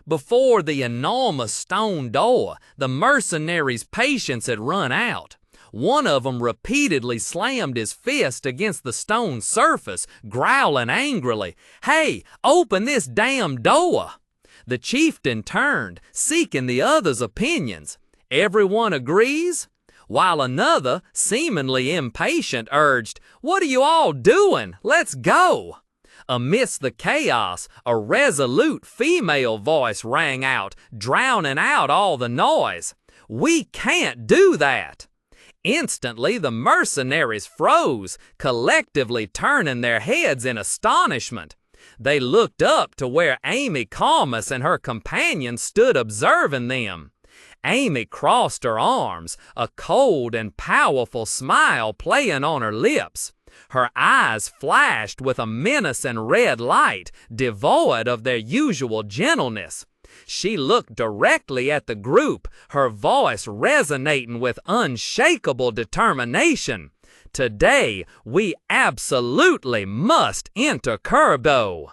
Before the enormous stone door, the mercenaries' patience had run out. One of them repeatedly slammed his fist against the stone surface, growling angrily, "Hey, open this damn door!" The chieftain turned, seeking the others' opinions. Everyone agrees? While another, seemingly impatient, urged, "What are you all doing? Let's go!" Amidst the chaos, a resolute female voice rang out, drowning out all the noise. "We can't do that!" Instantly, the mercenaries froze, collectively turning their heads in astonishment. They looked up to where Amy Calmus and her companion stood observing them. Amy crossed her arms, a cold and powerful smile playing on her lips. Her eyes flashed with a menacing red light, devoid of their usual gentleness. She looked directly at the group, her voice resonating with unshakable determination. "Today, we absolutely must enter Kergo."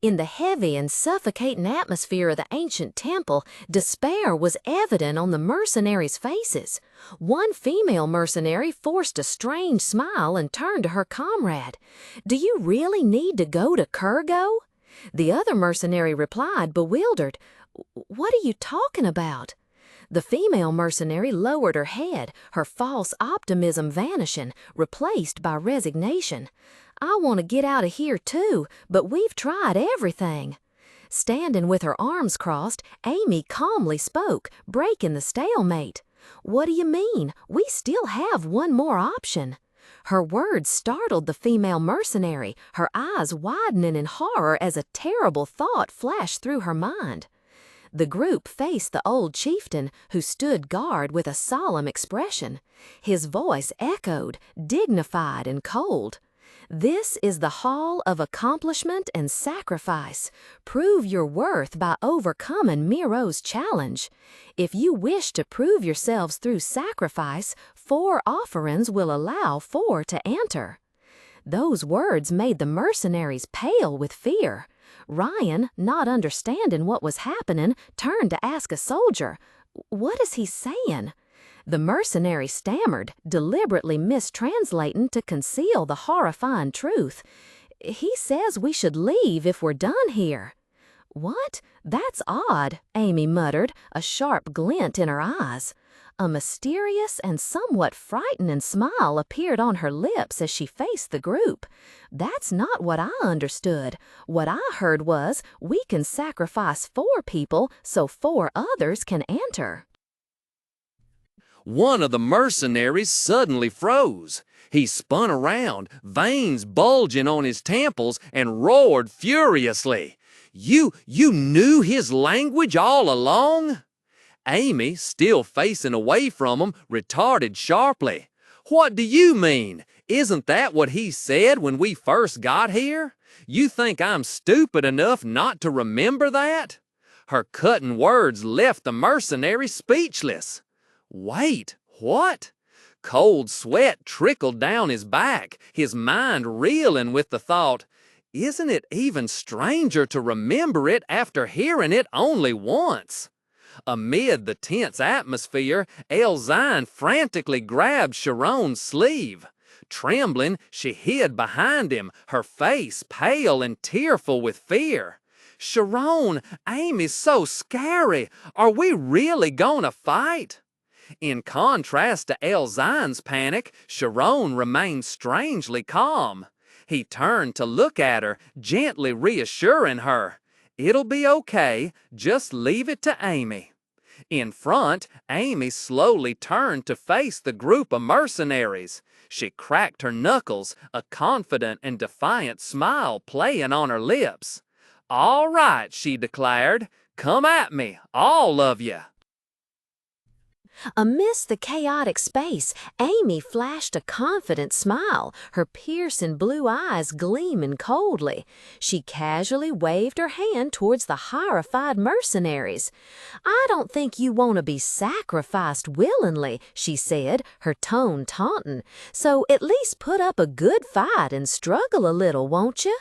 In the heavy and suffocating atmosphere of the ancient temple, despair was evident on the mercenaries' faces. One female mercenary forced a strange smile and turned to her comrade. "Do you really need to go to Kergo?" The other mercenary replied, bewildered, "What are you talking about?" The female mercenary lowered her head, her false optimism vanishing, replaced by resignation. "I want to get out of here too, but we've tried everything." Standing with her arms crossed, Amy calmly spoke, breaking the stalemate. "What do you mean? We still have one more option." Her words startled the female mercenary, her eyes widening in horror as a terrible thought flashed through her mind. The group faced the old chieftain, who stood guard with a solemn expression. His voice echoed, dignified and cold. "This is the hall of accomplishment and sacrifice. Prove your worth by overcoming Miro's challenge. If you wish to prove yourselves through sacrifice, 4 offerings will allow 4 to enter." Those words made the mercenaries pale with fear. Ryan, not understanding what was happening, turned to ask a soldier, "What is he saying?" The mercenary stammered, deliberately mistranslating to conceal the horrifying truth. "He says we should leave if we're done here." "What? That's odd," Amy muttered, a sharp glint in her eyes. A mysterious and somewhat frightening smile appeared on her lips as she faced the group. "That's not what I understood. What I heard was, we can sacrifice 4 people so 4 others can enter." One of the mercenaries suddenly froze. He spun around, veins bulging on his temples, and roared furiously. You knew his language all along?" Amy, still facing away from him, retorted sharply, "What do you mean? Isn't that what he said when we first got here? You think I'm stupid enough not to remember that?" Her cutting words left the mercenary speechless. Wait, what? Cold sweat trickled down his back, his mind reeling with the thought, isn't it even stranger to remember it after hearing it only once? Amid the tense atmosphere, Elzine frantically grabbed Shirone's sleeve. Trembling, she hid behind him, her face pale and tearful with fear. "Shirone, Amy's so scary. Are we really gonna fight?" In contrast to Elzine's panic, Shirone remained strangely calm. He turned to look at her, gently reassuring her. "It'll be okay, just leave it to Amy." In front, Amy slowly turned to face the group of mercenaries. She cracked her knuckles, a confident and defiant smile playing on her lips. "All right," she declared. "Come at me, all of you." Amidst the chaotic space, Amy flashed a confident smile, her piercing blue eyes gleaming coldly. She casually waved her hand towards the horrified mercenaries. "I don't think you want to be sacrificed willingly," she said, her tone taunting. "So at least put up a good fight and struggle a little, won't you?"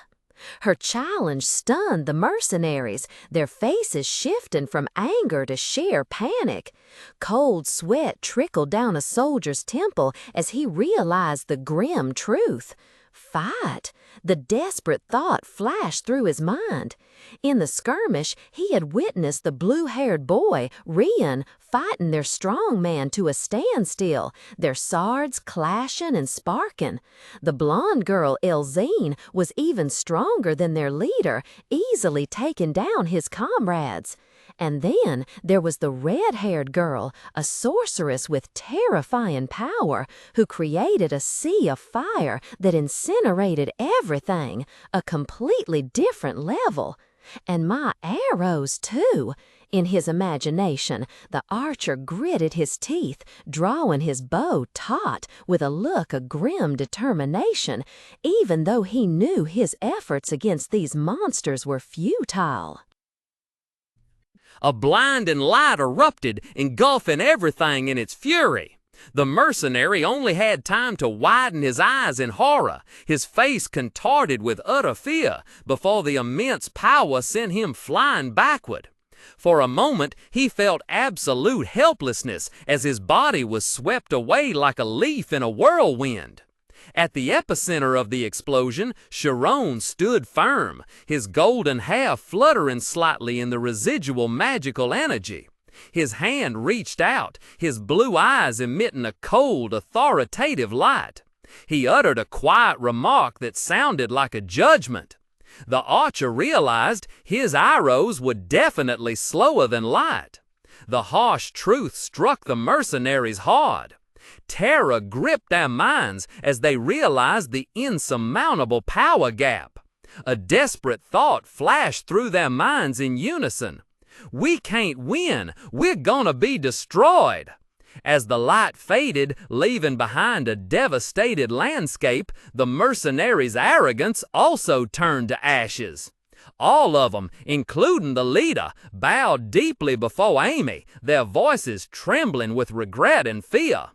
Her challenge stunned the mercenaries, their faces shifting from anger to sheer panic. Cold sweat trickled down a soldier's temple as he realized the grim truth. Fight! The desperate thought flashed through his mind. In the skirmish, he had witnessed the blue-haired boy, Rian, fighting their strong man to a standstill, their swords clashing and sparking. The blonde girl, Elzine, was even stronger than their leader, easily taking down his comrades. And then there was the red-haired girl, a sorceress with terrifying power, who created a sea of fire that incinerated everything, a completely different level. And my arrows, too. In his imagination, the archer gritted his teeth, drawing his bow taut with a look of grim determination, even though he knew his efforts against these monsters were futile. A blinding light erupted, engulfing everything in its fury. The mercenary only had time to widen his eyes in horror, his face contorted with utter fear, before the immense power sent him flying backward. For a moment, he felt absolute helplessness as his body was swept away like a leaf in a whirlwind. At the epicenter of the explosion, Shirone stood firm, his golden hair fluttering slightly in the residual magical energy. His hand reached out, his blue eyes emitting a cold, authoritative light. He uttered a quiet remark that sounded like a judgment. The archer realized his arrows were definitely slower than light. The harsh truth struck the mercenaries hard. Terror gripped their minds as they realized the insurmountable power gap. A desperate thought flashed through their minds in unison. We can't win. We're gonna be destroyed. As the light faded, leaving behind a devastated landscape, the mercenaries' arrogance also turned to ashes. All of them, including the leader, bowed deeply before Amy, their voices trembling with regret and fear.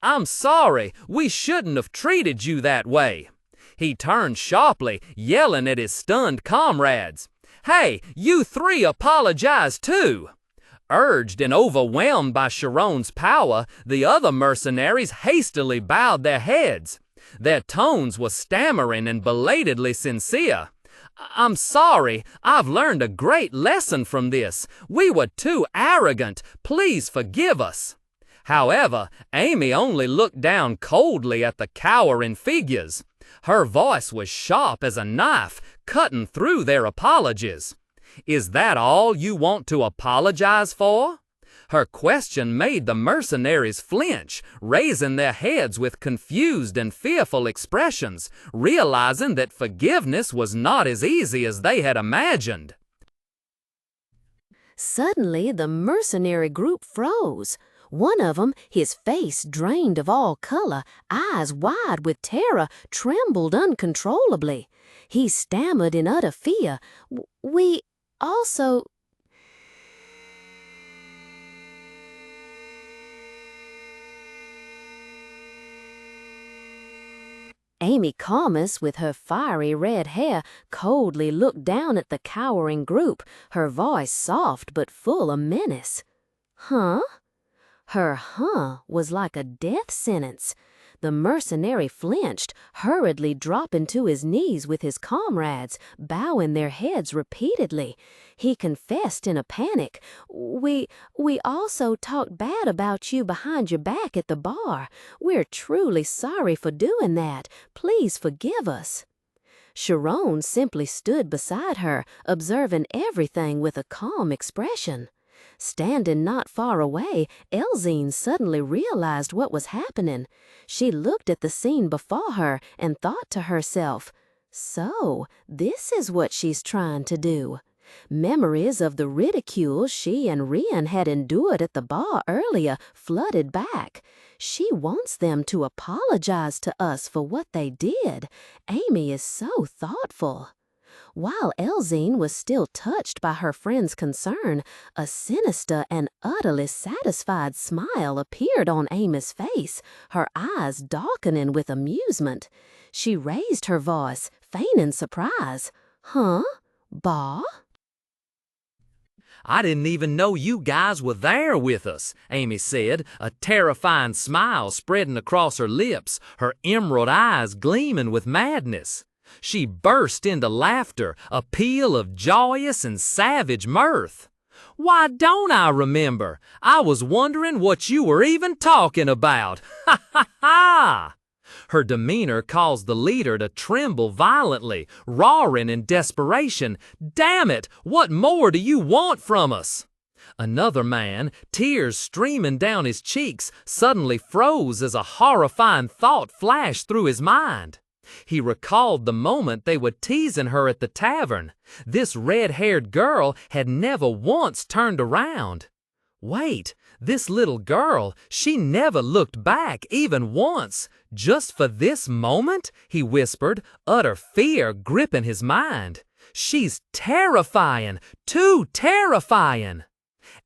I'm sorry, we shouldn't have treated you that way. He turned sharply, yelling at his stunned comrades. Hey, you three apologize too. Urged and overwhelmed by Shirone's power, the other mercenaries hastily bowed their heads. Their tones were stammering and belatedly sincere. I'm sorry, I've learned a great lesson from this. We were too arrogant. Please forgive us. However, Amy only looked down coldly at the cowering figures. Her voice was sharp as a knife, cutting through their apologies. Is that all you want to apologize for? Her question made the mercenaries flinch, raising their heads with confused and fearful expressions, realizing that forgiveness was not as easy as they had imagined. Suddenly, the mercenary group froze. One of them, his face drained of all color, eyes wide with terror, trembled uncontrollably. He stammered in utter fear. We also... Amy Calmus, with her fiery red hair, coldly looked down at the cowering group, her voice soft but full of menace. Huh? Her "huh" was like a death sentence. The mercenary flinched, hurriedly dropping to his knees with his comrades, bowing their heads repeatedly. He confessed in a panic, We also talked bad about you behind your back at the bar. We're truly sorry for doing that. Please forgive us." Shirone simply stood beside her, observing everything with a calm expression. Standing not far away, Elzine suddenly realized what was happening. She looked at the scene before her and thought to herself, so, this is what she's trying to do. Memories of the ridicule she and Rian had endured at the bar earlier flooded back. She wants them to apologize to us for what they did. Amy is so thoughtful. While Elzine was still touched by her friend's concern, a sinister and utterly satisfied smile appeared on Amy's face, her eyes darkening with amusement. She raised her voice, feigning surprise. Huh? Ba? I didn't even know you guys were there with us, Amy said, a terrifying smile spreading across her lips, her emerald eyes gleaming with madness. She burst into laughter, a peal of joyous and savage mirth. Why don't I remember? I was wondering what you were even talking about. Ha ha ha! Her demeanor caused the leader to tremble violently, roaring in desperation, "Damn it! What more do you want from us?" Another man, tears streaming down his cheeks, suddenly froze as a horrifying thought flashed through his mind. He recalled the moment they were teasing her at the tavern. This red-haired girl had never once turned around. Wait, this little girl, she never looked back even once. Just for this moment, he whispered, utter fear gripping his mind. She's terrifying, too terrifying.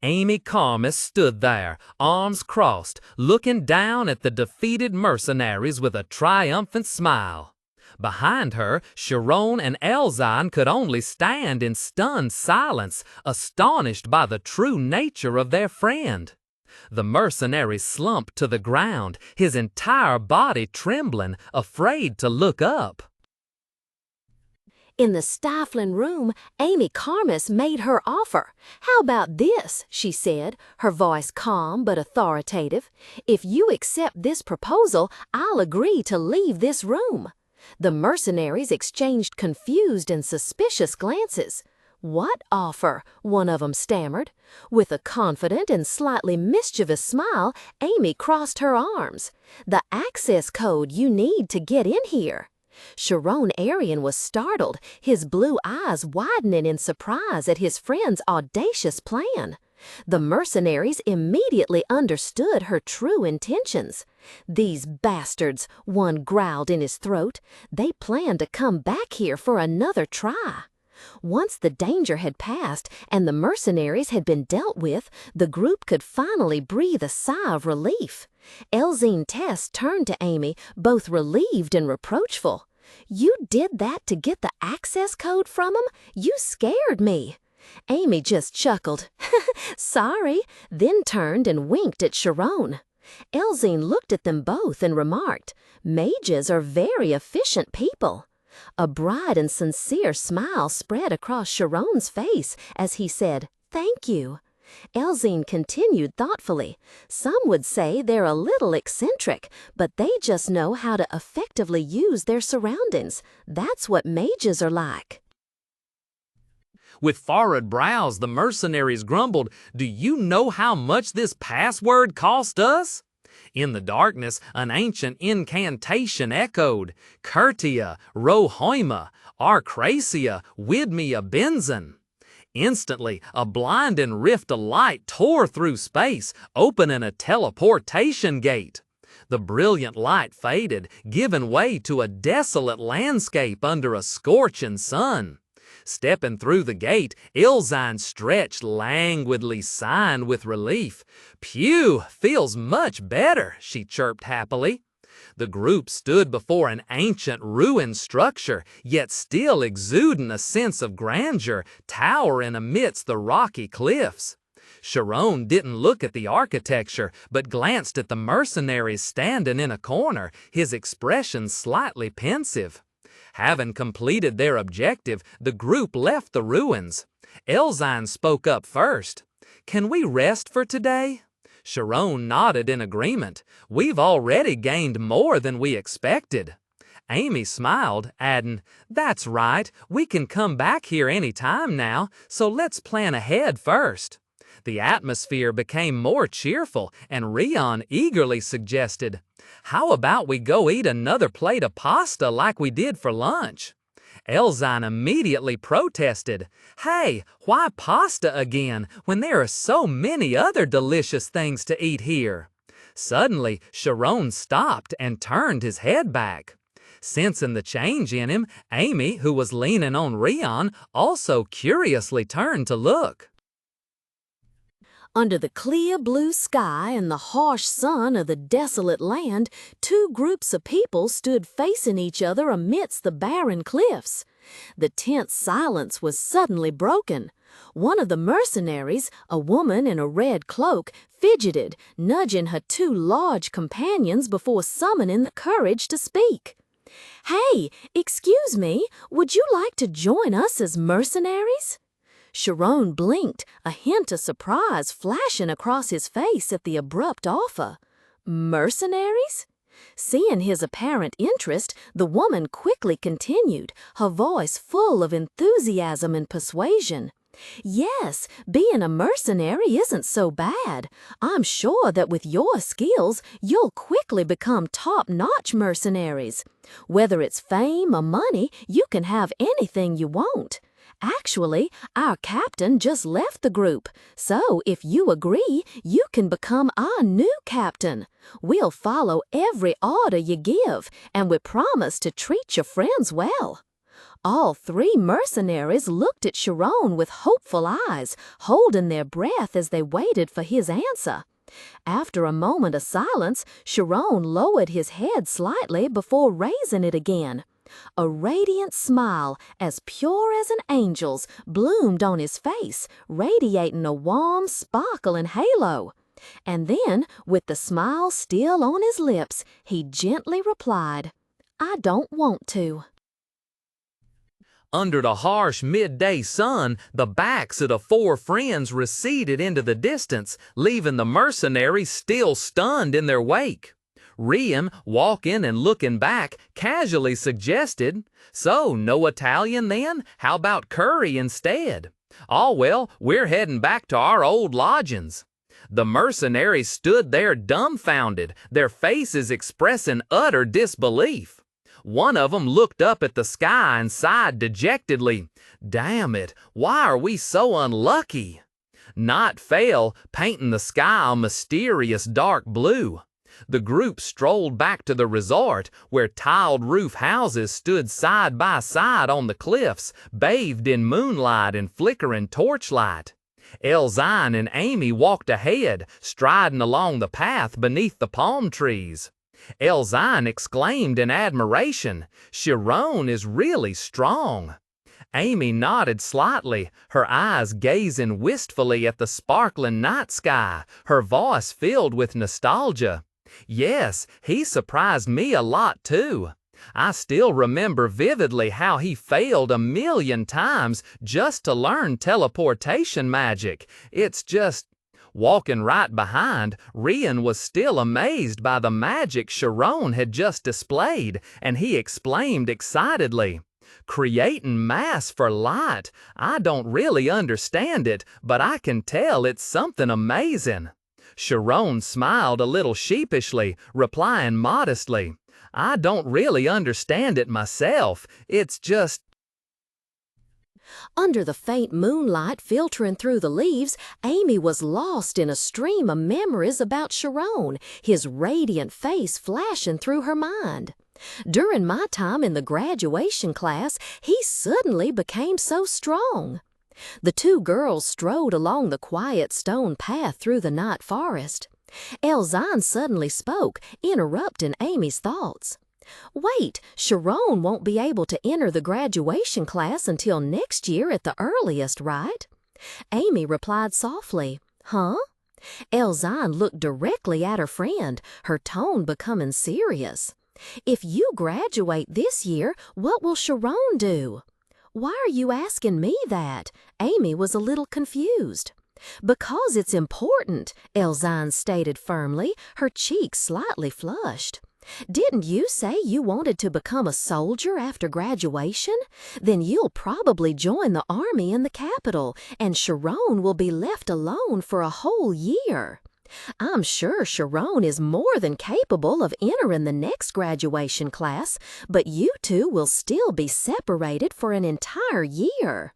Amy Carmus stood there, arms crossed, looking down at the defeated mercenaries with a triumphant smile. Behind her, Shirone and Elzine could only stand in stunned silence, astonished by the true nature of their friend. The mercenary slumped to the ground, his entire body trembling, afraid to look up. In the stifling room, Amy Carmus made her offer. "How about this?" she said, her voice calm but authoritative. "If you accept this proposal, I'll agree to leave this room." The mercenaries exchanged confused and suspicious glances. "What offer?" one of them stammered. With a confident and slightly mischievous smile, Amy crossed her arms. "The access code you need to get in here." Shirone Arian was startled, his blue eyes widening in surprise at his friend's audacious plan. The mercenaries immediately understood her true intentions. "These bastards," one growled in his throat. "They plan to come back here for another try." Once the danger had passed and the mercenaries had been dealt with, the group could finally breathe a sigh of relief. Elzine Tess turned to Amy, both relieved and reproachful. "You did that to get the access code from 'em? You scared me." Amy just chuckled. "Sorry," then turned and winked at Shirone. Elzine looked at them both and remarked, "Mages are very efficient people." A bright and sincere smile spread across Shirone's face as he said, "Thank you." Elzine continued thoughtfully, "Some would say they're a little eccentric, but they just know how to effectively use their surroundings. That's what mages are like." With furrowed brows, the mercenaries grumbled, "Do you know how much this password cost us?" In the darkness, an ancient incantation echoed, "Curtia, Rohoima, Arcracia, Widmia Benzin." Instantly, a blinding rift of light tore through space, opening a teleportation gate. The brilliant light faded, giving way to a desolate landscape under a scorching sun. Stepping through the gate, Elzine stretched languidly, sighing with relief. "Phew, feels much better," she chirped happily. The group stood before an ancient ruined structure, yet still exuding a sense of grandeur, towering amidst the rocky cliffs. Shirone didn't look at the architecture, but glanced at the mercenaries standing in a corner, his expression slightly pensive. Having completed their objective, the group left the ruins. Elzine spoke up first. "Can we rest for today?" Shirone nodded in agreement. "We've already gained more than we expected." Amy smiled, adding, "That's right, we can come back here any time now, so let's plan ahead first." The atmosphere became more cheerful, and Rion eagerly suggested, "How about we go eat another plate of pasta like we did for lunch?" Elzine immediately protested, "Hey, why pasta again when there are so many other delicious things to eat here?" Suddenly, Shirone stopped and turned his head back. Sensing the change in him, Amy, who was leaning on Rion, also curiously turned to look. Under the clear blue sky and the harsh sun of the desolate land, two groups of people stood facing each other amidst the barren cliffs. The tense silence was suddenly broken. One of the mercenaries, a woman in a red cloak, fidgeted, nudging her two large companions before summoning the courage to speak. "Hey, excuse me, would you like to join us as mercenaries?" Shirone blinked, a hint of surprise flashing across his face at the abrupt offer. Mercenaries? Seeing his apparent interest, the woman quickly continued, her voice full of enthusiasm and persuasion. "Yes, being a mercenary isn't so bad. I'm sure that with your skills, you'll quickly become top-notch mercenaries. Whether it's fame or money, you can have anything you want. Actually, our captain just left the group, so if you agree, you can become our new captain. We'll follow every order you give, and we promise to treat your friends well." All three mercenaries looked at Shirone with hopeful eyes, holding their breath as they waited for his answer. After a moment of silence, Shirone lowered his head slightly before raising it again. A radiant smile, as pure as an angel's, bloomed on his face, radiating a warm, sparkling halo. And then, with the smile still on his lips, he gently replied, "I don't want to." Under the harsh midday sun, the backs of the four friends receded into the distance, leaving the mercenaries still stunned in their wake. Rian, walking and looking back, casually suggested, "So, no Italian then? How about curry instead?" "Oh well, we're heading back to our old lodgings." The mercenaries stood there dumbfounded, their faces expressing utter disbelief. One of them looked up at the sky and sighed dejectedly. "Damn it, why are we so unlucky?" Night fell, painting the sky a mysterious dark blue. The group strolled back to the resort, where tiled roof houses stood side by side on the cliffs, bathed in moonlight and flickering torchlight. Elzine and Amy walked ahead, striding along the path beneath the palm trees. Elzine exclaimed in admiration, "Shirone is really strong." Amy nodded slightly, her eyes gazing wistfully at the sparkling night sky, her voice filled with nostalgia. "Yes, he surprised me a lot too. I still remember vividly how he failed 1,000,000 times just to learn teleportation magic. It's just..." Walking right behind, Rian was still amazed by the magic Shirone had just displayed, and he exclaimed excitedly, "Creating mass for light. I don't really understand it, but I can tell it's something amazing." Shirone smiled a little sheepishly, replying modestly, "I don't really understand it myself. It's just..." Under the faint moonlight filtering through the leaves, Amy was lost in a stream of memories about Shirone, his radiant face flashing through her mind. "During my time in the graduation class, he suddenly became so strong." The two girls strode along the quiet stone path through the night forest. Elzine suddenly spoke, interrupting Amy's thoughts. "Wait, Shirone won't be able to enter the graduation class until next year at the earliest, right?" Amy replied softly, "Huh?" Elzine looked directly at her friend, her tone becoming serious. "If you graduate this year, what will Shirone do?" "Why are you asking me that?" Amy was a little confused. "Because it's important," Elzine stated firmly, her cheeks slightly flushed. "Didn't you say you wanted to become a soldier after graduation? Then you'll probably join the army in the capital, and Shirone will be left alone for a whole year. I'm sure Shirone is more than capable of entering the next graduation class, but you two will still be separated for an entire year."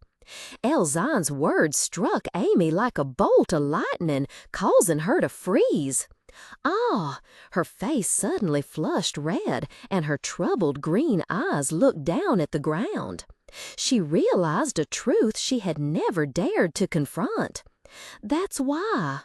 Elzine's words struck Amy like a bolt of lightning, causing her to freeze. "Ah!" Her face suddenly flushed red, and her troubled green eyes looked down at the ground. She realized a truth she had never dared to confront. "That's why."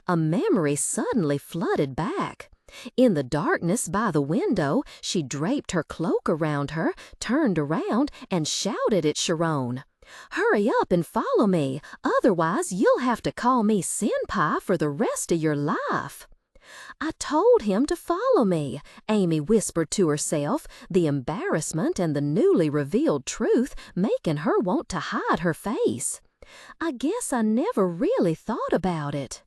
A memory suddenly flooded back. In the darkness by the window, she draped her cloak around her, turned around, and shouted at Shirone. "Hurry up and follow me, otherwise you'll have to call me senpai for the rest of your life." "I told him to follow me," Amy whispered to herself, the embarrassment and the newly revealed truth making her want to hide her face. "I guess I never really thought about it."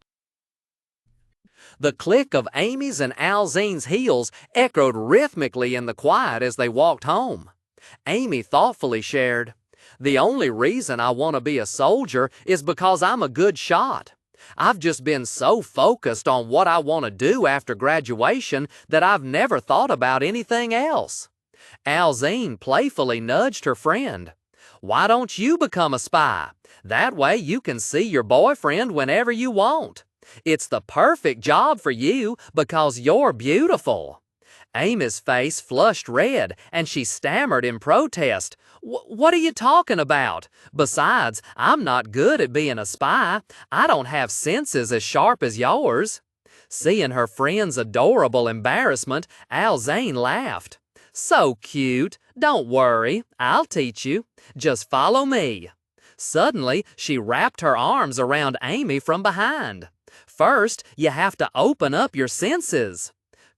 The click of Amy's and Elzine's heels echoed rhythmically in the quiet as they walked home. Amy thoughtfully shared, "The only reason I want to be a soldier is because I'm a good shot. I've just been so focused on what I want to do after graduation that I've never thought about anything else." Elzine playfully nudged her friend. "Why don't you become a spy? That way you can see your boyfriend whenever you want. It's the perfect job for you because you're beautiful." Amy's face flushed red and she stammered in protest. What are you talking about? Besides, I'm not good at being a spy. I don't have senses as sharp as yours." Seeing her friend's adorable embarrassment, Elzine laughed. "So cute. Don't worry. I'll teach you. Just follow me." Suddenly, she wrapped her arms around Amy from behind. "First, you have to open up your senses."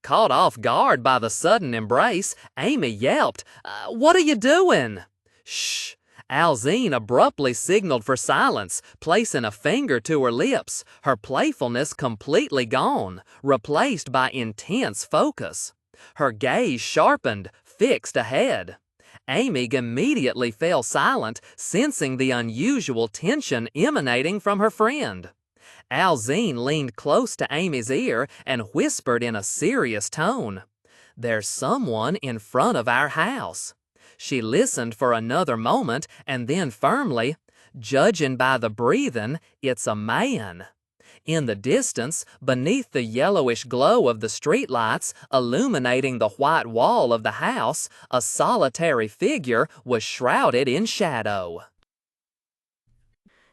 Caught off guard by the sudden embrace, Amy yelped, "What are you doing?" "Shh!" Elzine abruptly signaled for silence, placing a finger to her lips, her playfulness completely gone, replaced by intense focus. Her gaze sharpened, fixed ahead. Amy immediately fell silent, sensing the unusual tension emanating from her friend. Elzine leaned close to Amy's ear and whispered in a serious tone, "There's someone in front of our house." She listened for another moment and then firmly, "Judging by the breathing, it's a man." In the distance, beneath the yellowish glow of the streetlights illuminating the white wall of the house, a solitary figure was shrouded in shadow.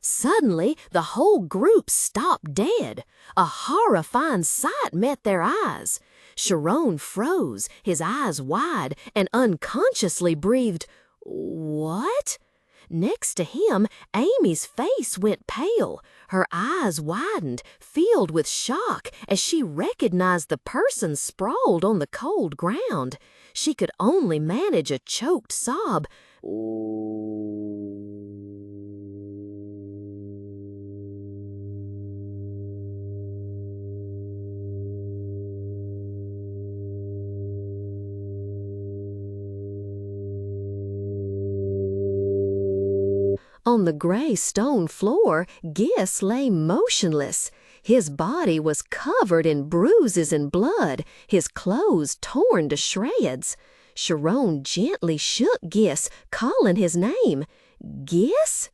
Suddenly, the whole group stopped dead. A horrifying sight met their eyes. Shirone froze, his eyes wide, and unconsciously breathed, "What?" Next to him, Amy's face went pale. Her eyes widened, filled with shock, as she recognized the person sprawled on the cold ground. She could only manage a choked sob. On the gray stone floor, Giss lay motionless. His body was covered in bruises and blood, his clothes torn to shreds. Shirone gently shook Giss, calling his name. "Giss?"